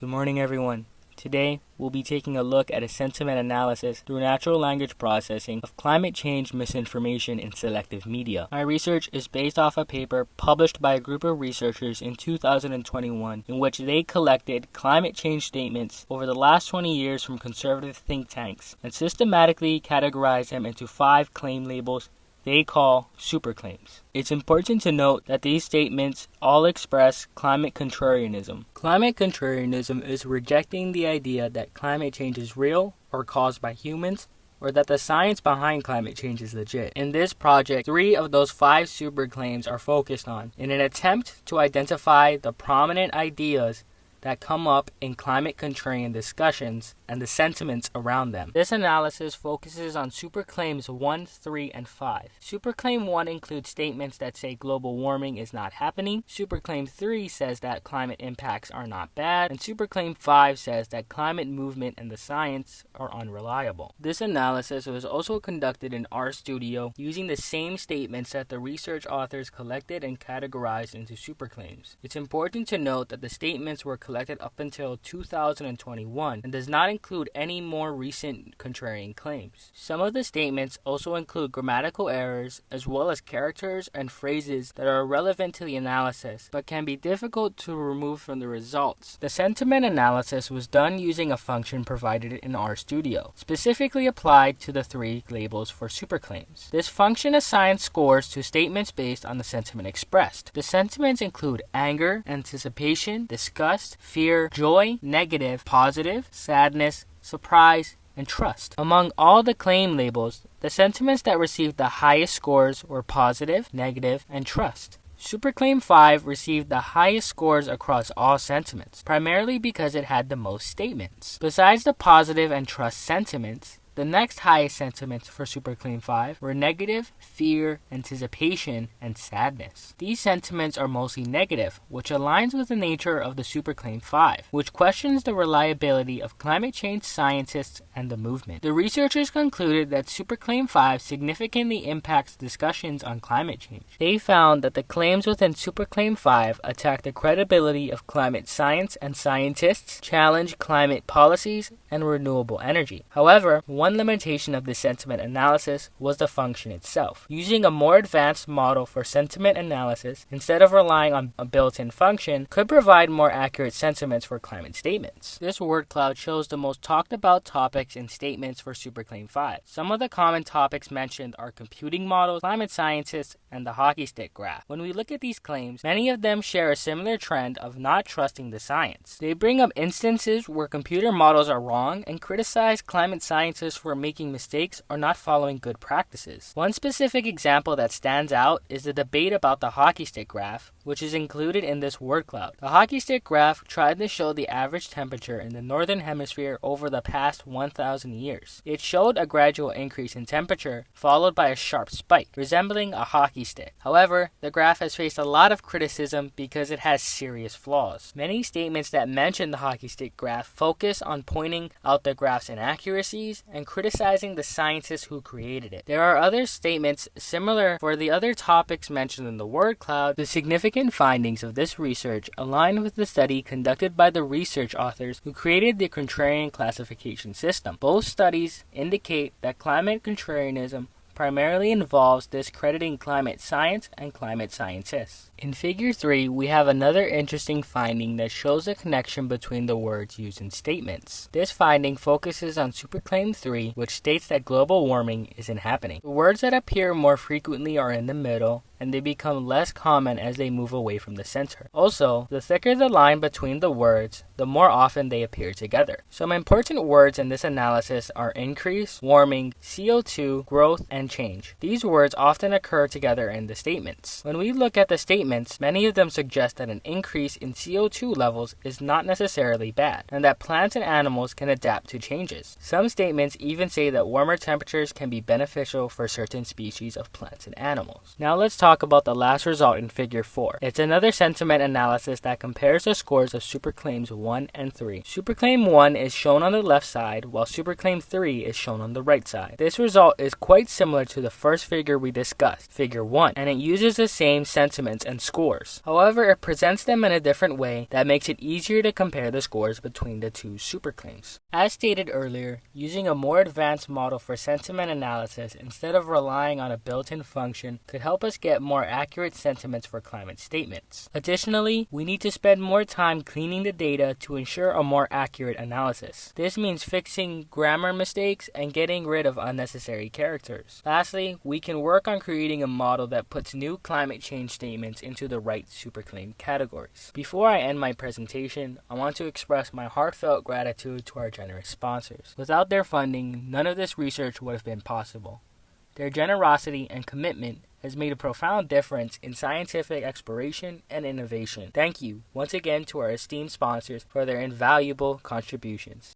Good morning, everyone. Today, we'll be taking a look at a sentiment analysis through natural language processing of climate change misinformation in selective media. My research is based off a paper published by a group of researchers in 2021 in which they collected climate change statements over the last 20 years from conservative think tanks and systematically categorized them into 5 claim labels they call super claims. It's important to note that these statements all express climate contrarianism. Climate contrarianism is rejecting the idea that climate change is real or caused by humans, or that the science behind climate change is legit. In this project, 3 of those 5 super claims are focused on in an attempt to identify the prominent ideas that come up in climate contrarian discussions and the sentiments around them. This analysis focuses on super claims 1, 3, and 5. Super claim 1 includes statements that say global warming is not happening. Super claim 3 says that climate impacts are not bad. And super claim 5 says that climate movement and the science are unreliable. This analysis was also conducted in RStudio using the same statements that the research authors collected and categorized into super claims. It's important to note that the statements were collected up until 2021 and does not include any more recent contrarian claims. Some of the statements also include grammatical errors as well as characters and phrases that are relevant to the analysis but can be difficult to remove from the results. The sentiment analysis was done using a function provided in RStudio, specifically applied to the 3 labels for superclaims. This function assigns scores to statements based on the sentiment expressed. The sentiments include anger, anticipation, disgust, fear, joy, negative, positive, sadness, surprise, and trust. Among all the claim labels, the sentiments that received the highest scores were positive, negative, and trust. Superclaim 5 received the highest scores across all sentiments, primarily because it had the most statements. Besides the positive and trust sentiments, the next highest sentiments for Superclaim 5 were negative, fear, anticipation, and sadness. These sentiments are mostly negative, which aligns with the nature of the Superclaim 5, which questions the reliability of climate change scientists and the movement. The researchers concluded that Superclaim 5 significantly impacts discussions on climate change. They found that the claims within Superclaim 5 attack the credibility of climate science and scientists, challenge climate policies, and renewable energy. However, one limitation of the sentiment analysis was the function itself. Using a more advanced model for sentiment analysis, instead of relying on a built-in function, could provide more accurate sentiments for climate statements. This word cloud shows the most talked about topics and statements for Superclaim 5. Some of the common topics mentioned are computing models, climate scientists, and the hockey stick graph. When we look at these claims, many of them share a similar trend of not trusting the science. They bring up instances where computer models are wrong and criticize climate scientists for making mistakes or not following good practices. One specific example that stands out is the debate about the hockey stick graph, which is included in this word cloud. The hockey stick graph tried to show the average temperature in the northern hemisphere over the past 1,000 years. It showed a gradual increase in temperature, followed by a sharp spike, resembling a hockey stick. However, the graph has faced a lot of criticism because it has serious flaws. Many statements that mention the hockey stick graph focus on pointing out the graph's inaccuracies and criticizing the scientists who created it. There are other statements similar for the other topics mentioned in the word cloud. The significant findings of this research align with the study conducted by the research authors who created the contrarian classification system. Both studies indicate that climate contrarianism primarily involves discrediting climate science and climate scientists. In Figure 3, we have another interesting finding that shows a connection between the words used in statements. This finding focuses on Superclaim 3, which states that global warming isn't happening. The words that appear more frequently are in the middle, and they become less common as they move away from the center. Also, the thicker the line between the words, the more often they appear together. Some important words in this analysis are increase, warming, CO2, growth, and change. These words often occur together in the statements. When we look at the statements, many of them suggest that an increase in CO2 levels is not necessarily bad, and that plants and animals can adapt to changes. Some statements even say that warmer temperatures can be beneficial for certain species of plants and animals. Now let's talk about the last result in Figure 4. It's another sentiment analysis that compares the scores of Superclaims 1 and 3. Superclaim 1 is shown on the left side, while Superclaim 3 is shown on the right side. This result is quite similar similar to the first figure we discussed, Figure 1, and it uses the same sentiments and scores. However, it presents them in a different way that makes it easier to compare the scores between the two superclaims. As stated earlier, using a more advanced model for sentiment analysis instead of relying on a built-in function could help us get more accurate sentiments for climate statements. Additionally, we need to spend more time cleaning the data to ensure a more accurate analysis. This means fixing grammar mistakes and getting rid of unnecessary characters. Lastly, we can work on creating a model that puts new climate change statements into the right superclaim categories. Before I end my presentation, I want to express my heartfelt gratitude to our generous sponsors. Without their funding, none of this research would have been possible. Their generosity and commitment has made a profound difference in scientific exploration and innovation. Thank you once again to our esteemed sponsors for their invaluable contributions.